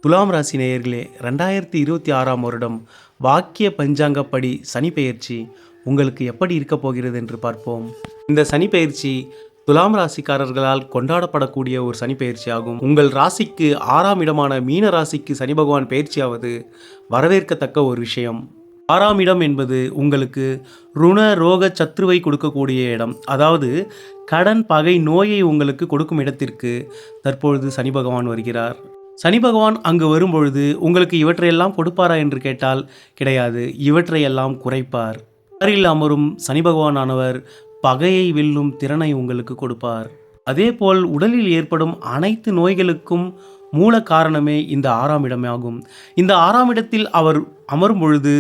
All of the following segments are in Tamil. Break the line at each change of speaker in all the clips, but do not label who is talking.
துலாம் ராசி நேயர்களே, 2026ஆம் வருடம் வாக்கிய பஞ்சாங்கப்படி சனி பெயர்ச்சி உங்களுக்கு எப்படி இருக்கப் போகிறது என்று பார்ப்போம். இந்த சனி பெயர்ச்சி துலாம் ராசிக்காரர்களால் கொண்டாடப்படக்கூடிய ஒரு சனி பெயர்ச்சி ஆகும். உங்கள் ராசிக்கு 6ஆம் இடமான மீன ராசிக்கு சனி பகவான் பெயர்ச்சியாவது வரவேற்கத்தக்க ஒரு விஷயம். 6ஆம் இடம் என்பது உங்களுக்கு ருண ரோக சத்ருவை கொடுக்கக்கூடிய இடம். அதாவது கடன், பகை, நோயை உங்களுக்கு கொடுக்கும் இடத்திற்கு தற்பொழுது சனி பகவான் வருகிறார். சனி பகவான் அங்கு வரும்பொழுது உங்களுக்கு இவற்றையெல்லாம் கொடுப்பாரா என்று கேட்டால் கிடையாது, இவற்றையெல்லாம் குறைப்பார். ஆறில் அமரும் சனி பகவானானவர் பகையை வெல்லும் திறனை உங்களுக்கு கொடுப்பார். அதேபோல் உடலில் ஏற்படும் அனைத்து நோய்களுக்கும் மூல காரணமே இந்த 6ஆம் இடமாகும். இந்த 6ஆம் இடத்தில் அவர் அமரும் பொழுது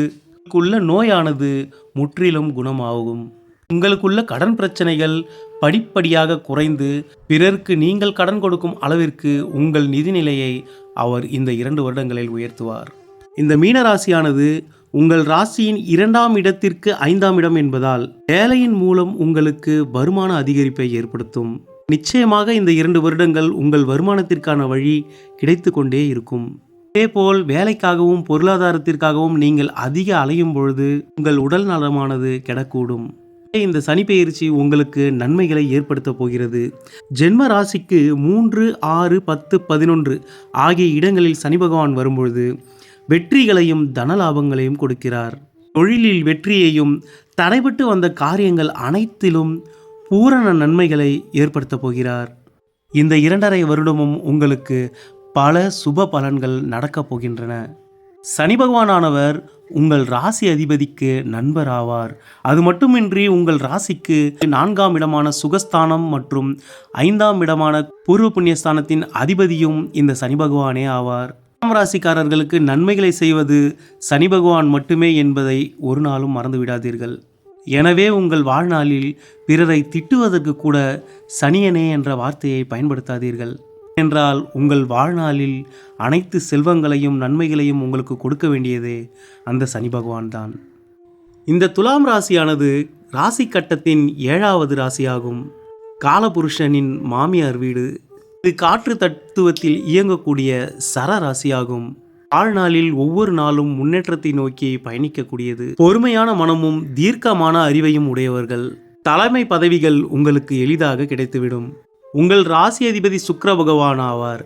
உள்ள நோயானது முற்றிலும் குணமாகும். உங்களுக்குள்ள கடன் பிரச்சனைகள் படிப்படியாக குறைந்து பிறருக்கு நீங்கள் கடன் கொடுக்கும் அளவிற்கு உங்கள் நிதிநிலையை அவர் இந்த 2 வருடங்களில் உயர்த்துவார். இந்த மீனராசியானது உங்கள் ராசியின் 2ஆம் இடத்திற்கு 5ஆம் இடம் என்பதால் வேலையின் மூலம் உங்களுக்கு வருமான அதிகரிப்பை ஏற்படுத்தும். நிச்சயமாக இந்த 2 வருடங்கள் உங்கள் வருமானத்திற்கான வழி கிடைத்து கொண்டே இருக்கும். அதேபோல் வேலைக்காகவும் பொருளாதாரத்திற்காகவும் நீங்கள் அதிக அலையும் பொழுது உங்கள் உடல் நலமானது கெடக்கூடும். இந்த சனி பெயர்ச்சி உங்களுக்கு நன்மைகளை ஏற்படுத்த போகிறது. ஜென்ம ராசிக்கு 3, 6, 10, 11 ஆகிய இடங்களில் சனி பகவான் வரும்பொழுது வெற்றிகளையும் தனலாபங்களையும் கொடுக்கிறார். தொழிலில் வெற்றியையும் தடைபட்டு வந்த காரியங்கள் அனைத்திலும் பூரண நன்மைகளை ஏற்படுத்த போகிறார். இந்த 2.5 வருடமும் உங்களுக்கு பல சுப பலன்கள் நடக்கப் போகின்றன. சனி பகவானானவர் உங்கள் ராசி அதிபதிக்கு நண்பர் ஆவார். அது மட்டுமின்றி உங்கள் ராசிக்கு 4ஆம் இடமான சுகஸ்தானம் மற்றும் 5ஆம் இடமான பூர்வ புண்ணியஸ்தானத்தின் அதிபதியும் இந்த சனி பகவானே ஆவார். துலாம் ராசிக்காரர்களுக்கு நன்மைகளை செய்வது சனி பகவான் மட்டுமே என்பதை ஒரு நாளும் மறந்துவிடாதீர்கள். எனவே உங்கள் வாழ்நாளில் பிறரை திட்டுவதற்கு கூட சனியனே என்ற வார்த்தையை பயன்படுத்தாதீர்கள். என்றால் உங்கள் வாழ்நாளில் அனைத்து செல்வங்களையும் நன்மைகளையும் உங்களுக்கு கொடுக்க வேண்டியதே அந்த சனி பகவான் தான். இந்த துலாம் ராசியானது ராசி கட்டத்தின் 7வது ராசியாகும். காலபுருஷனின் மாமியார் வீடு. இது காற்று தத்துவத்தில் இயங்கக்கூடிய சர ராசியாகும். வாழ்நாளில் ஒவ்வொரு நாளும் முன்னேற்றத்தை நோக்கி பயணிக்கக்கூடியது. பொறுமையான மனமும் தீர்க்கமான அறிவையும் உடையவர்கள். தலைமை பதவிகள் உங்களுக்கு எளிதாக கிடைத்துவிடும். உங்கள் ராசி அதிபதி சுக்கிர பகவான் ஆவார்.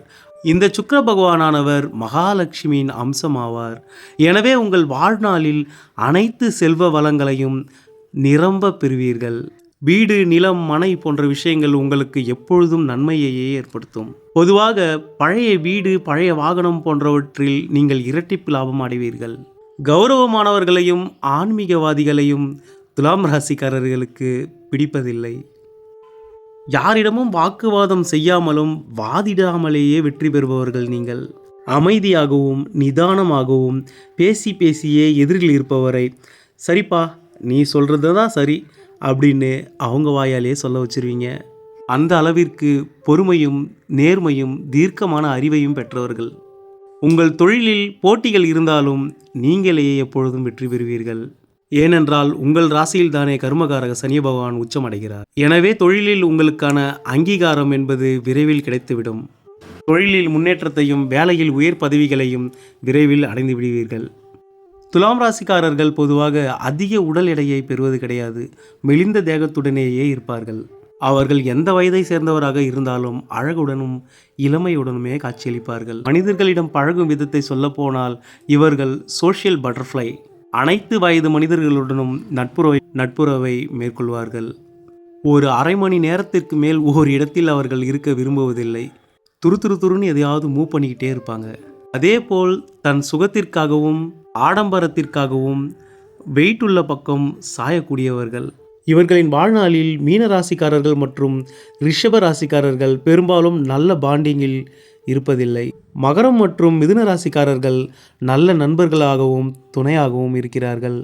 இந்த சுக்கிர பகவானானவர் மகாலட்சுமியின் அம்சமாவார். எனவே உங்கள் வாழ்நாளில் அனைத்து செல்வ வளங்களையும் நிரம்ப பெறுவீர்கள். வீடு, நிலம், மனை போன்ற விஷயங்கள் உங்களுக்கு எப்பொழுதும் நன்மையையே ஏற்படுத்தும். பொதுவாக பழைய வீடு, பழைய வாகனம் போன்றவற்றில் நீங்கள் இரட்டிப்பு லாபம் அடைவீர்கள். கௌரவமானவர்களையும் ஆன்மீகவாதிகளையும் துலாம் ராசிக்காரர்களுக்கு பிடிப்பதில்லை. யாரிடமும் வாக்குவாதம் செய்யாமலும் வாதிடாமலேயே வெற்றி பெறுபவர்கள் நீங்கள். அமைதியாகவும் நிதானமாகவும் பேசியே எதிரில் இருப்பவரை சரிப்பா நீ சொல்கிறது தான் சரி அப்படின்னு அவங்க வாயாலே சொல்ல வச்சிருவீங்க. அந்த அளவிற்கு பொறுமையும் நேர்மையும் தீர்க்கமான அறிவையும் பெற்றவர்கள். உங்கள் தொழிலில் போட்டிகள் இருந்தாலும் நீங்களே எப்பொழுதும் வெற்றி பெறுவீர்கள். ஏனென்றால் உங்கள் ராசியில் தானே கர்மகாரக சனி பகவான் உச்சமடைகிறார். எனவே தொழிலில் உங்களுக்கான அங்கீகாரம் என்பது விரைவில் கிடைத்துவிடும். தொழிலில் முன்னேற்றத்தையும் வேலையில் உயர் பதவிகளையும் விரைவில் அடைந்து விடுவீர்கள். துலாம் ராசிக்காரர்கள் பொதுவாக அதிக உடல் எடையை பெறுவது கிடையாது. மெலிந்த தேகத்துடனேயே இருப்பார்கள். அவர்கள் எந்த வயதை சேர்ந்தவராக இருந்தாலும் அழகுடனும் இளமையுடனுமே காட்சியளிப்பார்கள். மனிதர்களிடம் பழகும் விதத்தை சொல்லப்போனால் இவர்கள் சோஷியல் பட்டர்ஃப்ளை. அனைத்து வயது மனிதர்களுடனும் நட்புறவை மேற்கொள்வார்கள். ஒரு அரை மணி நேரத்திற்கு மேல் ஒரு இடத்தில் அவர்கள் இருக்க விரும்புவதில்லை. துருன்னு எதையாவது மூவ் பண்ணிக்கிட்டே இருப்பாங்க. அதேபோல் தன் சுகத்திற்காகவும் ஆடம்பரத்திற்காகவும் வெயிட் உள்ள பக்கம் சாயக்கூடியவர்கள். இவர்களின் வாழ்நாளில் மீன ராசிக்காரர்கள் மற்றும் ரிஷப ராசிக்காரர்கள் பெரும்பாலும் நல்ல பாண்டிங்கில் இருப்பதில்லை. மகரம் மற்றும் மிதுன ராசிக்காரர்கள் நல்ல நண்பர்களாகவும் துணையாகவும் இருக்கிறார்கள்.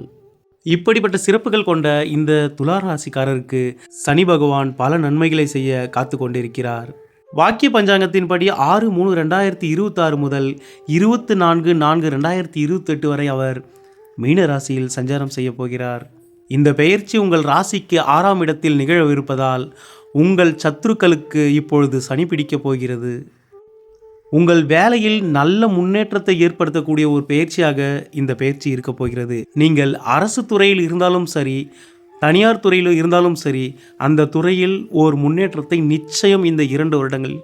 இப்படிப்பட்ட சிறப்புகள் கொண்ட இந்த துலா ராசிக்காரருக்கு சனி பகவான் பல நன்மைகளை செய்ய காத்து கொண்டிருக்கிறார். வாக்கிய பஞ்சாங்கத்தின்படி 6/3/2026 முதல் 24/4/2028 வரை அவர் மீன ராசியில் சஞ்சாரம் செய்ய போகிறார். இந்த பெயர்ச்சி உங்கள் ராசிக்கு 6ஆம் இடத்தில் நிகழவிருப்பதால் உங்கள் சத்துருக்களுக்கு இப்பொழுது சனி பிடிக்கப் போகிறது. உங்கள் வேலையில் நல்ல முன்னேற்றத்தை ஏற்படுத்தக்கூடிய ஒரு பயிற்சியாக இந்த பயிற்சி இருக்க போகிறது. நீங்கள் அரசு துறையில் இருந்தாலும் சரி, தனியார் துறையில் இருந்தாலும் சரி, அந்த துறையில் ஒரு முன்னேற்றத்தை நிச்சயம் இந்த 2 வருடங்கள்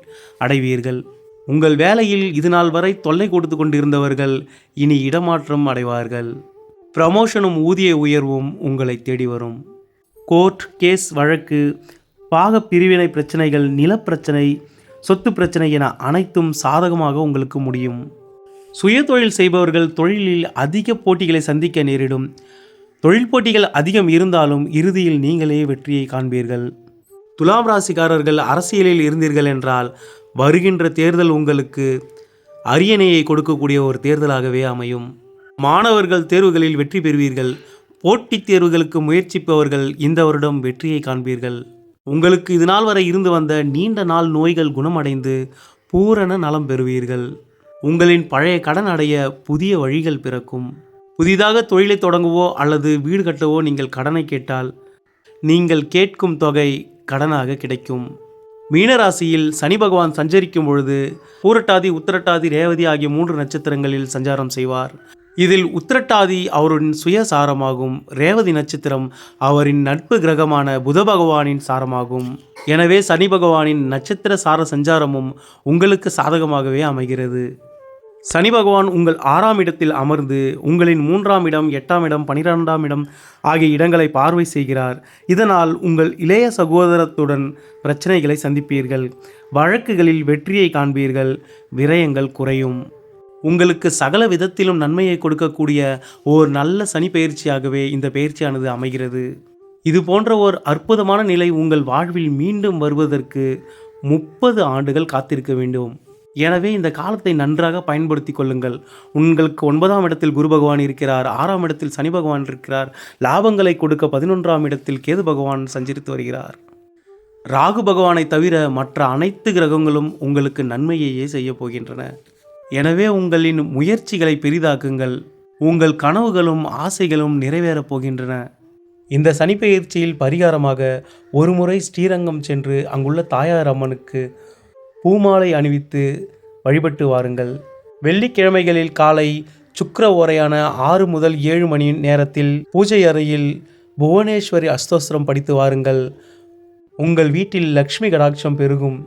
அடைவீர்கள். உங்கள் வேலையில் இதுநாள் வரை தொல்லை கொடுத்து கொண்டிருந்தவர்கள் இனி இடமாற்றம் அடைவார்கள். ப்ரமோஷனும் ஊதிய உயர்வும் உங்களை தேடி வரும். கோர்ட் கேஸ் வழக்கு, பாக பிரிவினை பிரச்சனைகள், நிலப்பிரச்சனை, சொத்து பிரச்சனை என அனைத்தும் சாதகமாக உங்களுக்கு முடியும். சுயதொழில் செய்பவர்கள் தொழிலில் அதிக போட்டிகளை சந்திக்க நேரிடும். தொழில் போட்டிகள் அதிகம் இருந்தாலும் இறுதியில் நீங்களே வெற்றியை காண்பீர்கள். துலாம் ராசிக்காரர்கள் அரசியலில் இருந்தீர்கள் என்றால் வருகின்ற தேர்தல் உங்களுக்கு அரியணையை கொடுக்கக்கூடிய ஒரு தேர்தலாகவே அமையும். மாணவர்கள் தேர்வுகளில் வெற்றி பெறுவீர்கள். போட்டித் தேர்வுகளுக்கு முயற்சிப்பவர்கள் இந்த வருடம் வெற்றியை காண்பீர்கள். உங்களுக்கு இதுநாள் வரை இருந்து வந்த நீண்ட நாள் நோய்கள் குணமடைந்து பூரண நலம் பெறுவீர்கள். உங்களின் பழைய கடன் அடைய புதிய வழிகள் பிறக்கும். புதிதாக தொழிலை தொடங்கவோ அல்லது வீடு கட்டவோ நீங்கள் கடனை கேட்டால் நீங்கள் கேட்கும் தொகை கடனாக கிடைக்கும். மீனராசியில் சனி பகவான் சஞ்சரிக்கும் பொழுது பூரட்டாதி, உத்திரட்டாதி, ரேவதி ஆகிய 3 நட்சத்திரங்களில் சஞ்சாரம் செய்வார். இதில் உத்திரட்டாதி அவரின் சுயசாரமாகும். ரேவதி நட்சத்திரம் அவரின் நட்பு கிரகமான புத பகவானின் சாரமாகும். எனவே சனி பகவானின் நட்சத்திர சார சஞ்சாரமும் உங்களுக்கு சாதகமாகவே அமைகிறது. சனி பகவான் உங்கள் 6ஆம் இடத்தில் அமர்ந்து உங்களின் 3ஆம் இடம், 8ஆம் இடம், 12ஆம் இடம் ஆகிய இடங்களை பார்வை செய்கிறார். இதனால் உங்கள் இளைய சகோதரத்துடன் பிரச்சனைகளை சந்திப்பீர்கள். வழக்குகளில் வெற்றியை காண்பீர்கள். விரயங்கள் குறையும். உங்களுக்கு சகல விதத்திலும் நன்மையை கொடுக்கக்கூடிய ஓர் நல்ல சனி பயிற்சியாகவே இந்த பயிற்சியானது அமைகிறது. இது போன்ற ஓர் அற்புதமான நிலை உங்கள் வாழ்வில் மீண்டும் வருவதற்கு 30 ஆண்டுகள் காத்திருக்க வேண்டும். எனவே இந்த காலத்தை நன்றாக பயன்படுத்தி கொள்ளுங்கள். உங்களுக்கு 9ஆம் இடத்தில் குரு பகவான் இருக்கிறார். 6ஆம் இடத்தில் சனி பகவான் இருக்கிறார். லாபங்களை கொடுக்க 11ஆம் இடத்தில் கேது பகவான் சஞ்சரித்து வருகிறார். ராகு பகவானை தவிர மற்ற அனைத்து கிரகங்களும் உங்களுக்கு நன்மையையே செய்ய போகின்றன. எனவே உங்களின் முயற்சிகளை பெரிதாக்குங்கள். உங்கள் கனவுகளும் ஆசைகளும் நிறைவேறப் போகின்றன. இந்த சனிப்பெயர்ச்சியில் பரிகாரமாக ஒரு முறை ஸ்ரீரங்கம் சென்று அங்குள்ள தாயார் அம்மனுக்கு பூமாலை அணிவித்து வழிபட்டு வாருங்கள். வெள்ளிக்கிழமைகளில் காலை சுக்கிர ஓரையான 6 முதல் 7 மணி நேரத்தில் பூஜை அறையில் புவனேஸ்வரி அஷ்டோத்திரம் படித்து வாருங்கள். உங்கள் வீட்டில் லக்ஷ்மி கடாட்சம் பெருகும்.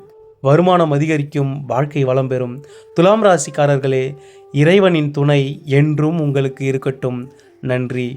வருமானம் அதிகரிக்கும். வாழ்க்கை வளம் பெறும். துலாம் ராசிக்காரர்களே, இறைவனின் துணை என்றும் உங்களுக்கு இருக்கட்டும். நன்றி.